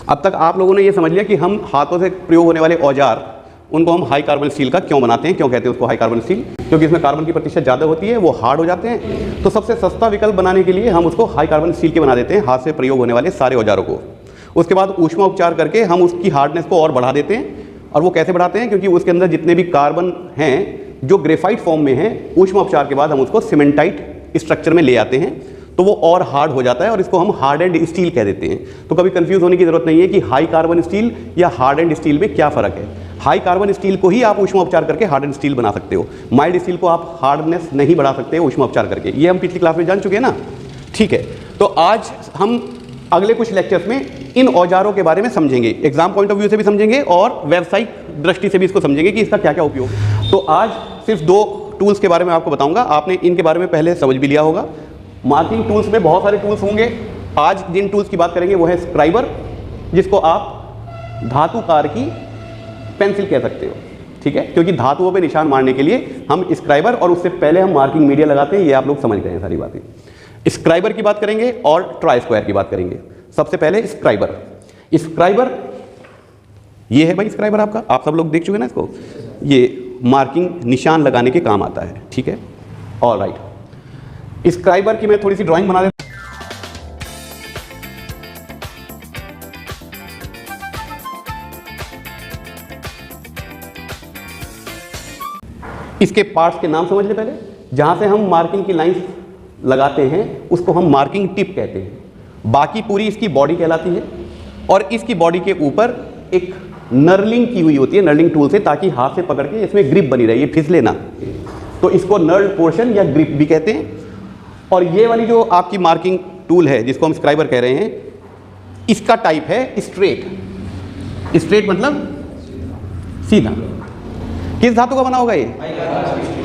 अब तक आप लोगों ने ये समझ लिया कि हम हाथों से प्रयोग होने वाले औजार उनको हम हाई कार्बन स्टील का क्यों बनाते हैं, क्यों कहते हैं उसको हाई कार्बन स्टील, क्योंकि इसमें कार्बन की प्रतिशत ज़्यादा होती है, वो हार्ड हो जाते हैं। तो सबसे सस्ता विकल्प बनाने के लिए हम उसको हाई कार्बन स्टील के बना देते हैं, हाथ से प्रयोग होने वाले सारे औजारों को। उसके बाद ऊष्मा उपचार करके हम उसकी हार्डनेस को और बढ़ा देते हैं। और वो कैसे बढ़ाते हैं, क्योंकि उसके अंदर जितने भी कार्बन हैं जो ग्रेफाइट फॉर्म में हैं, ऊष्मा उपचार के बाद हम उसको सीमेंटाइट स्ट्रक्चर में ले आते हैं, तो वो और हार्ड हो जाता है और इसको हम हार्ड एंड स्टील कह देते हैं। तो कभी कंफ्यूज होने की जरूरत नहीं है कि हाई कार्बन स्टील या हार्ड एंड स्टील में क्या फ़र्क है। हाई कार्बन स्टील को ही आप ऊष्मा उपचार करके हार्ड एंड स्टील बना सकते हो, माइल्ड स्टील को आप हार्डनेस नहीं बढ़ा सकते ऊष्मा उपचार करके। ये हम पिछली क्लास में जान चुके हैं ना, ठीक है। तो आज हम अगले कुछ लेक्चर्स में इन औजारों के बारे में समझेंगे, एग्जाम पॉइंट ऑफ व्यू से भी समझेंगे और व्यावसायिक दृष्टि से भी इसको समझेंगे कि इसका क्या क्या उपयोग। तो आज सिर्फ 2 टूल्स के बारे में आपको बताऊंगा, आपने इनके बारे में पहले समझ भी लिया होगा। मार्किंग टूल्स में बहुत सारे टूल्स होंगे, आज जिन टूल्स की बात करेंगे वो है स्क्राइबर, जिसको आप धातुकार की पेंसिल कह सकते हो, ठीक है, क्योंकि धातुओं पे निशान मारने के लिए हम स्क्राइबर और उससे पहले हम मार्किंग मीडिया लगाते हैं, ये आप लोग समझ गए हैं सारी बातें। स्क्राइबर की बात करेंगे और ट्राई स्क्वायर की बात करेंगे। सबसे पहले स्क्राइबर। स्क्राइबर ये है भाई, स्क्राइबर आपका, आप सब लोग देख चुके ना इसको, ये मार्किंग निशान लगाने के काम आता है, ठीक है। ऑल राइट, स्क्राइबर की मैं थोड़ी सी ड्राइंग बना देता हूं। इसके पार्ट्स के नाम समझ ले पहले। जहां से हम मार्किंग की लाइंस लगाते हैं उसको हम मार्किंग टिप कहते हैं। बाकी पूरी इसकी बॉडी कहलाती है और इसकी बॉडी के ऊपर एक नर्लिंग की हुई होती है, नर्लिंग टूल से, ताकि हाथ से पकड़ के इसमें ग्रिप बनी रहे, ये फिसले ना, तो इसको नर्ल पोर्शन या ग्रिप भी कहते हैं। और ये वाली जो आपकी मार्किंग टूल है जिसको हम स्क्राइबर कह रहे हैं, इसका टाइप है स्ट्रेट। स्ट्रेट मतलब सीधा। किस धातु का बना होगा ये?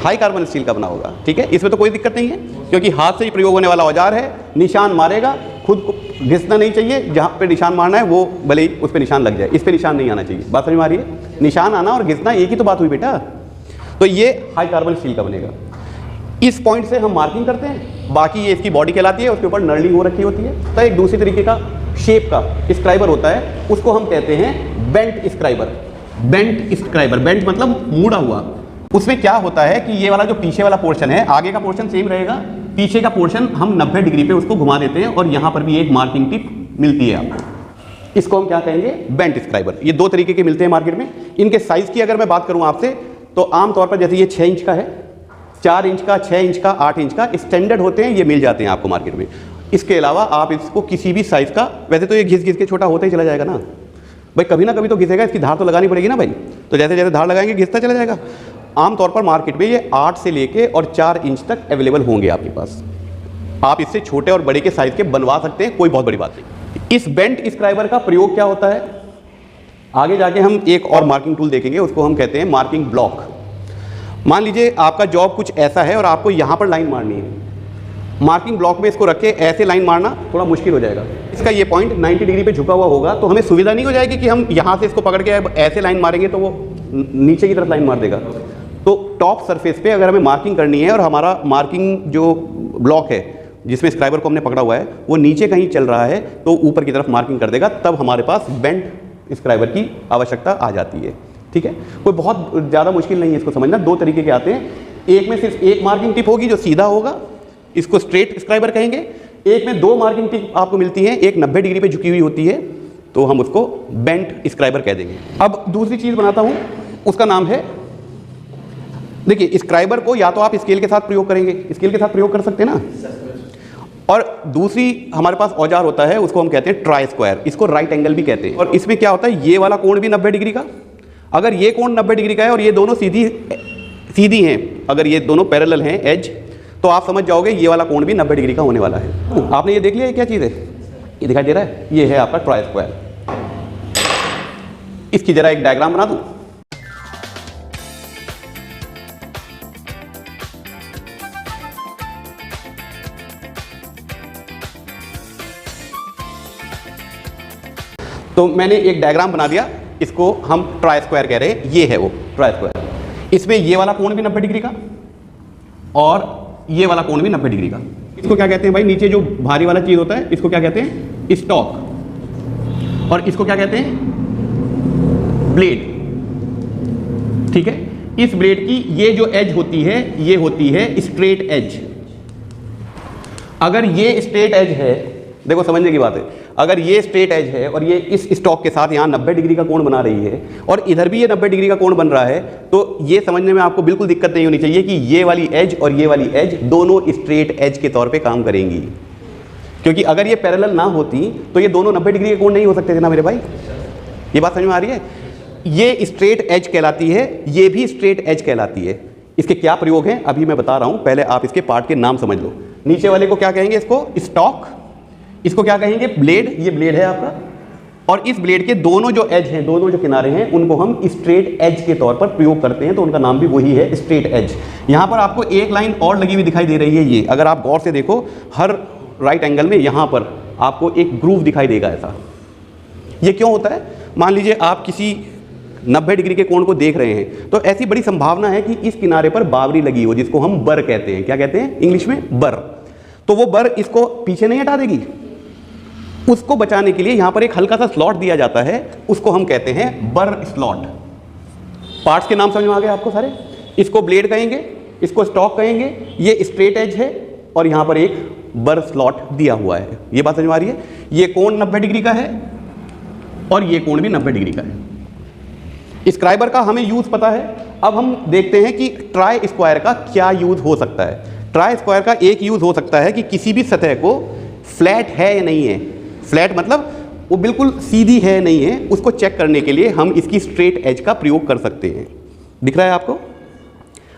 हाई कार्बन स्टील का बना होगा, ठीक है। इसमें तो कोई दिक्कत नहीं है क्योंकि हाथ से ही प्रयोग होने वाला औजार है, निशान मारेगा, खुद को घिसना नहीं चाहिए, जहाँ पे निशान मारना है वो भले ही उस पर निशान लग जाए, इस पर निशान नहीं आना चाहिए। बात समझ में आ रही है? निशान आना और घिसना एक ही तो बात हुई बेटा। तो ये हाई कार्बन स्टील का बनेगा। इस पॉइंट से हम मार्किंग करते हैं, बाकी ये इसकी बॉडी कहलाती है, उसके ऊपर नर्लिंग हो रखी होती है। तो एक दूसरी तरीके का शेप का स्क्राइबर होता है, उसको हम कहते हैं bent scriber. Bent scriber, bent मतलब मुड़ा हुआ। उसमें क्या होता है कि ये वाला जो पीछे वाला पोर्शन है, आगे का पोर्शन सेम रहेगा, पीछे का पोर्शन हम 90 डिग्री पे उसको घुमा देते हैं और यहाँ पर भी एक मार्किंग टिप मिलती है आपको। इसको हम क्या कहेंगे? Bent scriber. ये 2 तरीके के मिलते हैं मार्केट में। इनके साइज की अगर मैं बात करूँ आपसे, तो आमतौर पर जैसे ये 6 इंच का है, 4 इंच का, 6 इंच का, 8 इंच का स्टैंडर्ड होते हैं, ये मिल जाते हैं आपको मार्केट में। इसके अलावा आप इसको किसी भी साइज़ का, वैसे तो ये घिस घिस के छोटा होता ही चला जाएगा ना भाई, कभी ना कभी तो घिसेगा, इसकी धार तो लगानी पड़ेगी ना भाई। तो जैसे जैसे धार लगाएंगे घिसता चला जाएगा। आमतौर पर मार्केट में ये 8 से लेके और 4 इंच तक अवेलेबल होंगे आपके पास। आप इससे छोटे और बड़े के साइज़ के बनवा सकते हैं, कोई बहुत बड़ी बात नहीं। इस बेंट स्क्राइबर का प्रयोग क्या होता है, आगे जाके हम एक और मार्किंग टूल देखेंगे, उसको हम कहते हैं मार्किंग ब्लॉक। मान लीजिए आपका जॉब कुछ ऐसा है और आपको यहाँ पर लाइन मारनी है, मार्किंग ब्लॉक में इसको रख के ऐसे लाइन मारना थोड़ा मुश्किल हो जाएगा। इसका ये पॉइंट 90 डिग्री पे झुका हुआ होगा, तो हमें सुविधा नहीं हो जाएगी कि हम यहाँ से इसको पकड़ के ऐसे लाइन मारेंगे तो वो नीचे की तरफ लाइन मार देगा। तो टॉप सरफेस पे अगर हमें मार्किंग करनी है और हमारा मार्किंग जो ब्लॉक है जिसमें स्क्राइबर को हमने पकड़ा हुआ है वो नीचे कहीं चल रहा है, तो ऊपर की तरफ मार्किंग कर देगा, तब हमारे पास बेंट स्क्राइबर की आवश्यकता आ जाती है, ठीक है। कोई बहुत ज़्यादा मुश्किल नहीं है इसको समझना। 2 तरीके के आते हैं, एक में सिर्फ एक मार्किंग टिप होगी जो सीधा होगा, इसको स्ट्रेट स्क्राइबर कहेंगे। एक में 2 मार्किंग टिप आपको मिलती हैं, एक 90 डिग्री पे झुकी हुई होती है, तो हम उसको बेंट स्क्राइबर कह देंगे। अब दूसरी चीज़ बनाता हूँ, उसका नाम है, देखिए स्क्राइबर को या तो आप स्केल के साथ प्रयोग करेंगे, स्केल के साथ प्रयोग कर सकते हैं ना, और दूसरी हमारे पास औजार होता है उसको हम कहते हैं ट्राई स्क्वायर, इसको राइट एंगल भी कहते हैं। और इसमें क्या होता है, ये वाला कोण भी 90 डिग्री का, अगर ये कोण 90 डिग्री का है और ये दोनों सीधी हैं, अगर ये दोनों पैरेलल हैं एज, तो आप समझ जाओगे ये वाला कोण भी 90 डिग्री का होने वाला है। आपने ये देख लिया, ये क्या चीज़ है, ये दिखाई दे रहा है, ये है आपका ट्राई स्क्वायर। इसकी जरा एक डायग्राम बना दूं। तो मैंने एक डायग्राम बना दिया, इसको हम ट्राई स्क्वायर कह रहे हैं, ये है वो ट्राई स्क्वायर। इसमें ये वाला कोण भी 90 डिग्री का और ये वाला कोण भी 90 डिग्री का। इसको क्या कहते हैं भाई, नीचे जो भारी वाला चीज होता है इसको क्या कहते हैं, स्टॉक। और इसको क्या कहते हैं, ब्लेड। ठीक है, इस ब्लेड की ये जो एज होती है ये होती है स्ट्रेट एज। अगर ये स्ट्रेट एज है, देखो समझने की बात है, अगर ये स्ट्रेट एज है और ये इस स्टॉक के साथ यहाँ 90 डिग्री का कोण बना रही है और इधर भी ये 90 डिग्री का कोण बन रहा है, तो ये समझने में आपको बिल्कुल दिक्कत नहीं होनी चाहिए कि ये वाली एज और ये वाली एज दोनों स्ट्रेट एज के तौर पे काम करेंगी, क्योंकि अगर ये पैरेलल ना होती तो ये दोनों 90 डिग्री के कोण नहीं हो सकते थे ना मेरे भाई। ये बात समझ में आ रही है? ये स्ट्रेट एज कहलाती है, ये भी स्ट्रेट एज कहलाती है। इसके क्या प्रयोग हैं अभी मैं बता रहा हूं, पहले आप इसके पार्ट के नाम समझ लो। नीचे वाले को क्या कहेंगे, इसको स्टॉक, इसको क्या कहेंगे, ब्लेड। ये ब्लेड है आपका, और इस ब्लेड के दोनों जो एज हैं, दोनों जो किनारे हैं, उनको हम स्ट्रेट एज के तौर पर प्रयोग करते हैं, तो उनका नाम भी वही है, स्ट्रेट एज। यहां पर आपको एक लाइन और लगी हुई दिखाई दे रही है, ये अगर आप गौर से देखो, हर राइट एंगल में यहां पर आपको एक ग्रूव दिखाई देगा ऐसा। ये क्यों होता है? मान लीजिए आप किसी 90 डिग्री के कोण को देख रहे हैं, तो ऐसी बड़ी संभावना है कि इस किनारे पर बावरी लगी हो, जिसको हम बर कहते हैं। क्या कहते हैं इंग्लिश में? बर। तो वो बर इसको पीछे नहीं हटा देगी, उसको बचाने के लिए यहां पर एक हल्का सा स्लॉट दिया जाता है, उसको हम कहते हैं बर स्लॉट। पार्ट्स के नाम समझ में आ गए आपको सारे? इसको ब्लेड कहेंगे, इसको स्टॉक कहेंगे, ये स्ट्रेट एज है और यहां पर एक बर स्लॉट दिया हुआ है। ये बात समझ में आ रही है? ये कोण 90 डिग्री का है और ये कोण भी 90 डिग्री का है। स्क्राइबर का हमें यूज पता है। अब हम देखते हैं कि ट्राई स्क्वायर का क्या यूज हो सकता है। ट्राई स्क्वायर का एक यूज हो सकता है कि किसी भी सतह को फ्लैट है या नहीं है, फ्लैट मतलब वो बिल्कुल सीधी है नहीं है, उसको चेक करने के लिए हम इसकी स्ट्रेट एज का प्रयोग कर सकते हैं। दिख रहा है आपको?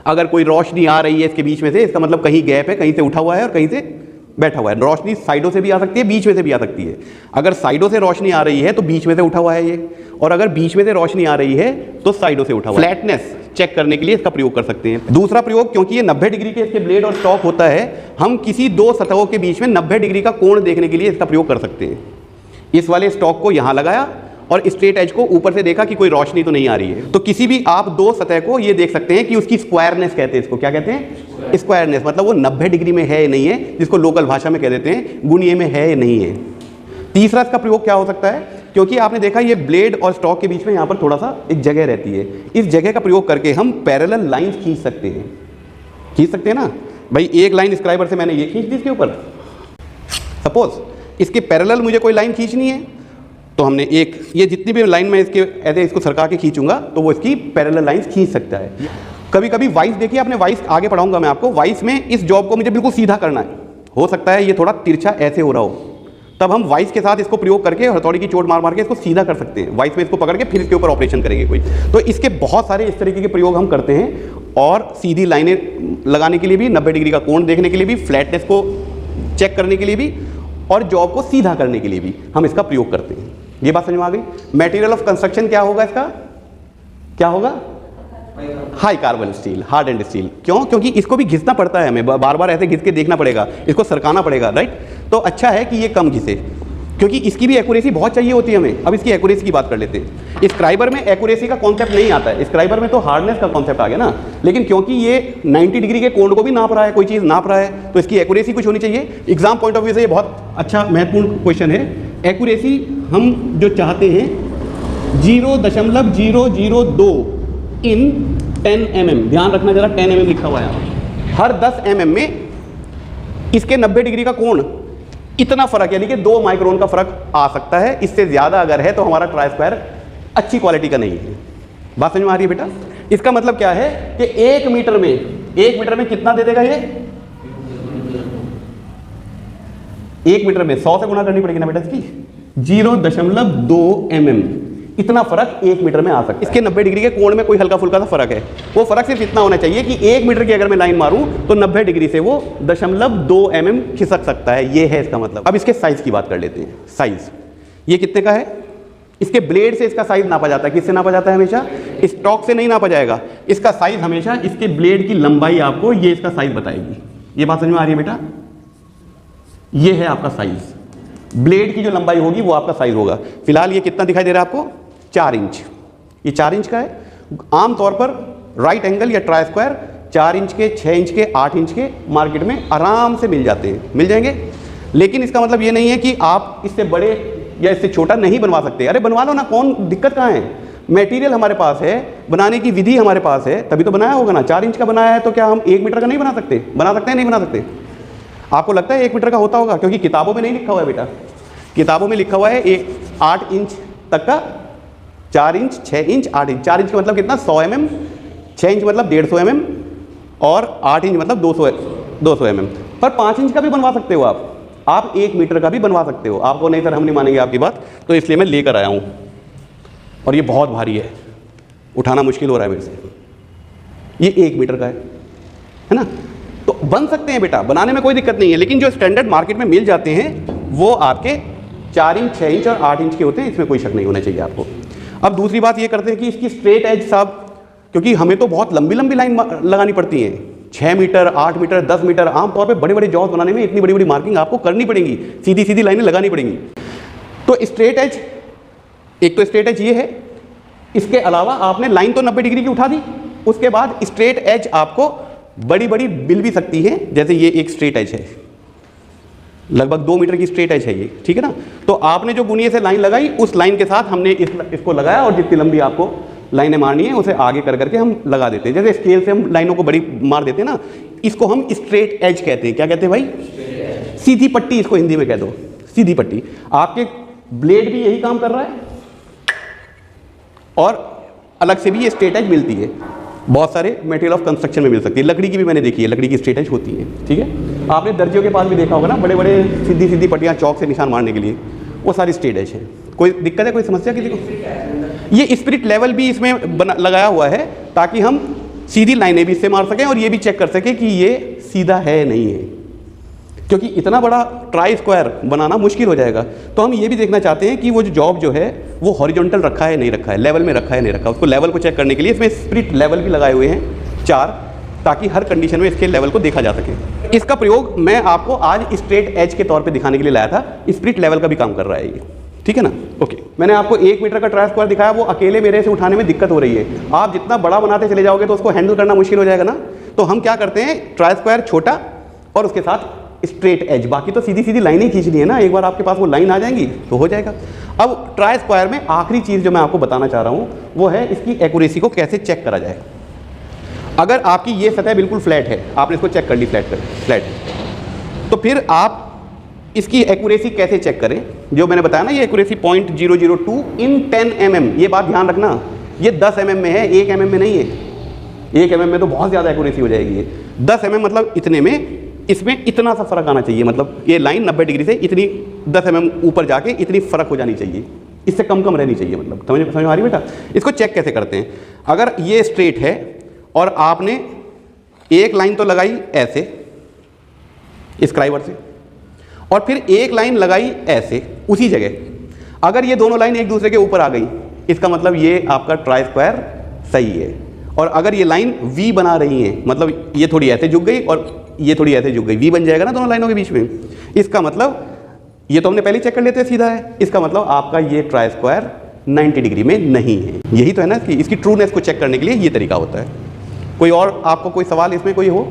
अगर कोई रोशनी आ रही है इसके बीच में से, इसका मतलब कहीं गैप है, कहीं से उठा हुआ है और कहीं से बैठा हुआ है। रोशनी साइडों से भी आ सकती है, बीच में से भी आ सकती है। अगर साइडों से रोशनी आ रही है तो बीच में से उठा हुआ है ये, और अगर बीच में से रोशनी आ रही है तो साइडों से उठा हुआ है। फ्लैटनेस चेक करने के लिए इसका प्रयोग कर सकते हैं। दूसरा प्रयोग, क्योंकि ये 90 डिग्री के इसके ब्लेड और स्टॉक होता है, हम किसी दो सतहों के बीच में 90 डिग्री का कोण देखने के लिए इसका प्रयोग कर सकते हैं। इस वाले स्टॉक को यहां लगाया और स्ट्रेट एज को ऊपर से देखा कि कोई रोशनी तो नहीं आ रही है, तो किसी भी आप दो सतह को ये देख सकते हैं कि उसकी स्क्वायरनेस कहते हैं। इसको क्या कहते हैं? स्क्वायरनेस। मतलब वो 90 डिग्री में है या नहीं है, जिसको लोकल भाषा में कह देते हैं गुणीय में है या नहीं है। तीसरा इसका प्रयोग क्या हो सकता है, क्योंकि आपने देखा ये ब्लेड और स्टॉक के बीच में यहाँ पर थोड़ा सा एक जगह रहती है, इस जगह का प्रयोग करके हम पैरेलल लाइंस खींच सकते हैं। खींच सकते हैं ना भाई? एक लाइन स्क्राइबर से मैंने ये खींच दी इसके ऊपर, सपोज इसके पैरेलल मुझे कोई लाइन खींचनी है, तो हमने एक, ये जितनी भी लाइन में इसके ऐसे इसको सरका के खींचूंगा तो वो इसकी पैरेलल लाइंस खींच सकता है। कभी कभी वाइस देखिए आपने, वाइस आगे पढ़ाऊंगा मैं आपको। वाइस में इस जॉब को मुझे बिल्कुल सीधा करना है, हो सकता है ये थोड़ा तिरछा ऐसे हो रहा हो, तब हम वाइस के साथ इसको प्रयोग करके हथौड़ी की चोट मार मार के इसको सीधा कर सकते हैं। वाइस में इसको पकड़ के फिर इसके ऊपर ऑपरेशन करेंगे कोई। तो इसके बहुत सारे इस तरीके के प्रयोग हम करते हैं, और सीधी लाइनें लगाने के लिए भी, 90 डिग्री का कोण देखने के लिए भी, फ्लैटनेस को चेक करने के लिए भी, और जॉब को सीधा करने के लिए भी हम इसका प्रयोग करते हैं। ये बात समझ में आ गई? मटेरियल ऑफ कंस्ट्रक्शन क्या होगा इसका? क्या होगा? High carbon steel, hard and steel. क्यों? क्योंकि इसको भी घिसना पड़ता है हमें, बार बार ऐसे घिस के देखना पड़ेगा, इसको सरकाना पड़ेगा, राइट? तो अच्छा है कि ये कम घिसे, क्योंकि इसकी भी एक्यूरेसी बहुत चाहिए होती है हमें। अब इसकी एक्यूरेसी की बात कर लेते हैं। स्क्राइबर में एक्यूरेसी का कॉन्सेप्ट नहीं आता है, स्क्राइबर में तो हार्डनेस का कॉन्सेप्ट आ गया ना, लेकिन क्योंकि ये 90 डिग्री के कोण को भी नाप रहा है, कोई चीज़ नाप रहा है, तो इसकी एक्यूरेसी कुछ होनी चाहिए। एग्जाम पॉइंट ऑफ व्यू से ये बहुत अच्छा महत्वपूर्ण क्वेश्चन है। एक्यूरेसी हम जो चाहते हैं 0.002 इन 10 mm, ध्यान रखना जरा, 10 mm लिखा हुआ है। हर 10 mm में इसके 90 डिग्री का कोण इतना फर्क, यानी कि 2 माइक्रोन का फर्क आ सकता है। इससे ज्यादा अगर है तो हमारा ट्राई स्क्वायर अच्छी क्वालिटी का नहीं है। बात समझ में आ रही है बेटा? इसका मतलब क्या है कि 1 मीटर में कितना दे देगा ये? 1 मीटर में 100 से गुणा करनी पड़ेगी ना बेटा इसकी। 0.2 mm, इतना फर्क 1 मीटर में आ सकता है। इसके 90 डिग्री के कोण में कोई हल्का फुल्का सा फर्क है, वो फर्क सिर्फ इतना होना चाहिए कि 1 मीटर की अगर मैं लाइन मारूं तो 90 डिग्री से वो 0.2 mm खिसक सकता है। ये है इसका मतलब। अब इसके साइज की बात कर लेते हैं। साइज ये कितने का है? इसके ब्लेड से इसका साइज नापा जाता है। किससे नापा जाता है? हमेशा स्टॉक से नहीं नापा जाएगा। इसका साइज हमेशा इसके ब्लेड की लंबाई आपको ये इसका साइज बताएगी। ये बात समझ में आ रही है बेटा? ये है आपका साइज, ब्लेड की जो लंबाई होगी वो आपका साइज होगा। फिलहाल ये कितना दिखाई दे रहा है आपको? 4 इंच। ये 4 इंच का है। आमतौर पर राइट एंगल या ट्राई स्क्वायर 4 इंच के, 6 इंच के, 8 इंच के मार्केट में आराम से मिल जाते हैं, मिल जाएंगे। लेकिन इसका मतलब ये नहीं है कि आप इससे बड़े या इससे छोटा नहीं बनवा सकते। अरे बनवा लो ना, कौन दिक्कत कहाँ है? मटेरियल हमारे पास है, बनाने की विधि हमारे पास है, तभी तो बनाया होगा ना। 4 इंच का बनाया है तो क्या हम 1 मीटर का नहीं बना सकते? बना सकते हैं, नहीं बना सकते? आपको लगता है 1 मीटर का होता होगा? क्योंकि किताबों में नहीं लिखा हुआ है बेटा, किताबों में लिखा हुआ है 8 इंच तक का, 4 इंच, 6 इंच, 8 इंच। 4 इंच का मतलब कितना? 100 mm, 6 इंच मतलब 150 mm और 8 इंच मतलब 200 mm। पर 5 इंच का भी बनवा सकते हो आप 1 मीटर का भी बनवा सकते हो। आपको नहीं सर हम नहीं मानेंगे आपकी बात, तो इसलिए मैं लेकर आया हूँ। और ये बहुत भारी है, उठाना मुश्किल हो रहा है मेरे से। ये 1 मीटर का है ना? तो बन सकते हैं बेटा, बनाने में कोई दिक्कत नहीं है, लेकिन जो स्टैंडर्ड मार्केट में मिल जाते हैं वो आपके 4 इंच, 6 इंच और 8 इंच के होते हैं, इसमें कोई शक नहीं होना चाहिए आपको। अब दूसरी बात ये करते हैं कि इसकी स्ट्रेट एज साहब, क्योंकि हमें तो बहुत लंबी लंबी लाइन लगानी पड़ती है, 6 मीटर, 8 मीटर, 10 मीटर। आमतौर पे बड़े बड़े जॉब्स बनाने में इतनी बड़ी बड़ी मार्किंग आपको करनी पड़ेगी, सीधी सीधी लाइनें लगानी पड़ेंगी। तो स्ट्रेट एज, एक तो स्ट्रेट एज ये है, इसके अलावा आपने लाइन तो 90 डिग्री की उठा दी, उसके बाद स्ट्रेट एज आपको बड़ी बड़ी मिल भी सकती है, जैसे ये एक स्ट्रेट एज है, लगभग 2 मीटर की स्ट्रेट एज है ये, ठीक है ना? तो आपने जो गुनिये से लाइन लगाई, उस लाइन के साथ हमने इसको लगाया, और जितनी लंबी आपको लाइनें मारनी है उसे आगे कर करके हम लगा देते हैं। जैसे स्केल से हम लाइनों को बड़ी मार देते हैं ना, इसको हम स्ट्रेट एज कहते हैं। क्या कहते हैं भाई? सीधी पट्टी, इसको हिंदी में कह दो, सीधी पट्टी। आपके ब्लेड भी यही काम कर रहा है, और अलग से भी ये स्ट्रेट एज मिलती है, बहुत सारे मटेरियल ऑफ कंस्ट्रक्शन में मिल सकती है। लकड़ी की भी मैंने देखी है, लकड़ी की स्ट्रेट एज होती है, ठीक है? आपने दर्जियों के पास भी देखा होगा ना, बड़े बड़े सीधी सीधी पट्टियाँ चौक से निशान मारने के लिए, वो सारी स्ट्रेट एज है। कोई दिक्कत है, कोई समस्या किसी को? ये स्पिरिट लेवल भी इसमें लगाया हुआ है, ताकि हम सीधी लाइनें भी इससे मार सकें और ये भी चेक कर सकें कि ये सीधा है नहीं है, क्योंकि इतना बड़ा ट्राई स्क्वायर बनाना मुश्किल हो जाएगा। तो हम ये भी देखना चाहते हैं कि वो जो जॉब जो है वो हॉरिजॉन्टल रखा है नहीं रखा है, लेवल में रखा है नहीं रखा, उसको लेवल को चेक करने के लिए इसमें स्पिरिट लेवल भी लगाए हुए हैं 4, ताकि हर कंडीशन में इसके लेवल को देखा जा सके। इसका प्रयोग मैं आपको आज स्ट्रेट एज के तौर पे दिखाने के लिए लाया था। स्पिरिट लेवल का भी काम कर रहा है ये, ठीक है ना? ओके, मैंने आपको 1 मीटर का ट्राई स्क्वायर दिखाया, वो अकेले मेरे से उठाने में दिक्कत हो रही है। आप जितना बड़ा बनाते चले जाओगे तो उसको हैंडल करना मुश्किल हो जाएगा ना। तो हम क्या करते हैं, ट्राई स्क्वायर छोटा और उसके साथ स्ट्रेट एज, बाकी तो सीधी सीधी लाइनें खींचनी है ना। एक बार आपके पास वो लाइन आ जाएंगी तो हो जाएगा। अब ट्राई स्क्वायर में आखिरी चीज़ जो मैं आपको बताना चाह रहा हूँ वो है इसकी एक्यूरेसी को कैसे चेक करा जाए। अगर आपकी ये सतह बिल्कुल फ्लैट है, आपने इसको चेक कर ली फ्लैट, तो फिर आप इसकी एक्यूरेसी कैसे चेक करें? जो मैंने बताया ना, ये एक्यूरेसी 0.002 इन 10 mm, ये बात ध्यान रखना, ये 10 mm में है, 1 mm में नहीं है। 1 mm में तो बहुत ज़्यादा एक्यूरेसी हो जाएगी। ये 10 mm मतलब इतने में, इसमें इतना सा फर्क आना चाहिए, मतलब ये लाइन 90 डिग्री से इतनी 10 mm ऊपर जाके इतनी फर्क हो जानी चाहिए, इससे कम कम रहनी चाहिए। मतलब समझ आ रही बेटा? इसको चेक कैसे करते हैं? अगर ये स्ट्रेट है और आपने एक लाइन तो लगाई ऐसे स्क्राइबर से, और फिर एक लाइन लगाई ऐसे उसी जगह, अगर ये दोनों लाइन एक दूसरे के ऊपर आ गई, इसका मतलब ये आपका ट्राई स्क्वायर सही है। और अगर ये लाइन वी बना रही है, मतलब ये थोड़ी ऐसे झुक गई और ये थोड़ी ऐसे झुक गई, वी बन जाएगा ना दोनों लाइनों के बीच में, इसका मतलब ये तो हमने पहले चेक कर लेते हैं सीधा है, इसका मतलब आपका ये ट्राई स्क्वायर 90 डिग्री में नहीं है। यही तो है ना कि इसकी ट्रूनेस को चेक करने के लिए ये तरीका होता है। कोई और आपको कोई सवाल इसमें कोई हो?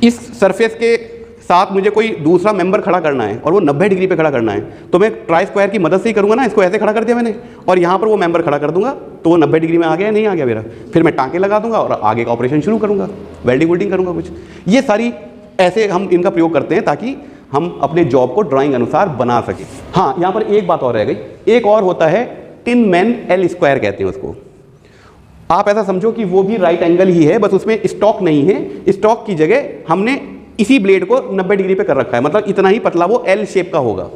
इस सरफेस के साथ मुझे कोई दूसरा मेंबर खड़ा करना है और वो 90 डिग्री पे खड़ा करना है, तो मैं ट्राई स्क्वायर की मदद से ही करूँगा ना। इसको ऐसे खड़ा कर दिया मैंने और यहाँ पर वो मेंबर खड़ा कर दूंगा, तो वो 90 डिग्री में आ गया नहीं आ गया मेरा, फिर मैं टाँके लगा दूंगा और आगे का ऑपरेशन शुरू करूँगा, वेल्डिंग करूँगा कुछ। ये सारी ऐसे हम इनका प्रयोग करते हैं ताकि हम अपने जॉब को ड्राइंग अनुसार बना सकें। हाँ, यहाँ पर एक बात और रह गई, एक और होता है टिन मैन एल स्क्वायर कहते हैं उसको। आप ऐसा समझो कि वो भी राइट एंगल ही है, बस उसमें स्टॉक नहीं है। स्टॉक की जगह हमने इसी ब्लेड को 90 डिग्री पे कर रखा है, मतलब इतना ही पतला वो एल शेप का होगा,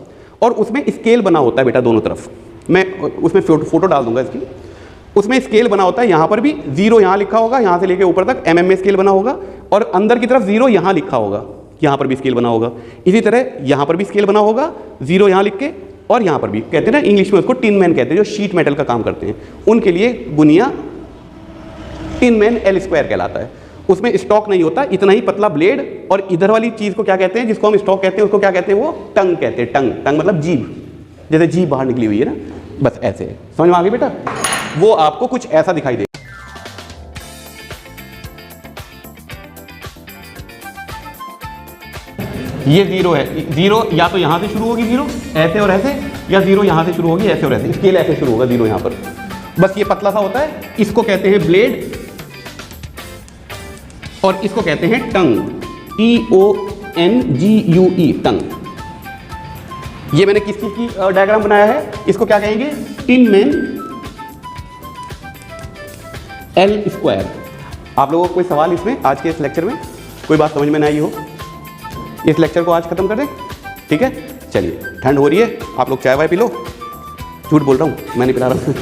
और उसमें स्केल बना होता है बेटा दोनों तरफ। मैं उसमें फोटो डाल दूंगा इसकी। उसमें स्केल बना होता है, यहाँ पर भी 0 यहाँ लिखा होगा, यहाँ से लेके ऊपर तक mm में स्केल बना होगा, और अंदर की तरफ 0 यहाँ लिखा होगा, यहाँ पर भी स्केल बना होगा। इसी तरह यहाँ पर भी स्केल बना होगा, 0 यहाँ लिख के, और यहाँ पर भी कहते हैं ना इंग्लिश में उसको टिन मैन कहते हैं, जो शीट मेटल का काम करते हैं, उनके लिए गुनिया टिन मैन एल स्क्वायर कहलाता है। उसमें स्टॉक नहीं होता, इतना ही पतला ब्लेड, और इधर वाली चीज़ को क्या कहते हैं, जिसको हम स्टॉक कहते हैं उसको क्या कहते हैं, वो टंग कहते हैं। टंग, टंग मतलब जीभ, जैसे जीभ बाहर निकली हुई है ना, बस ऐसे। समझ में आ गई बेटा? वो आपको कुछ ऐसा दिखाई दे। ये 0 है, 0 या तो यहाँ से शुरू होगी 0 ऐसे और ऐसे, या जीरो यहाँ से शुरू होगी, ऐसे और ऐसे, स्केल ऐसे शुरू होगा, जीरो यहाँ पर, बस ये पतला सा होता है, इसको कहते हैं ब्लेड और इसको कहते हैं टंग, TONGUE, टंग। ये मैंने किस चीज की डायग्राम बनाया है, इसको क्या कहेंगे, टिन मैन L स्क्वायर। आप लोगों को कोई सवाल इसमें, आज के इस लेक्चर में कोई बात समझ में नहीं आई हो, इस लेक्चर को आज खत्म कर दें, ठीक है। चलिए, ठंड हो रही है, आप लोग चाय वाय पी लो, झूठ बोल रहा हूँ, मैं नहीं पिला रहा हूँ।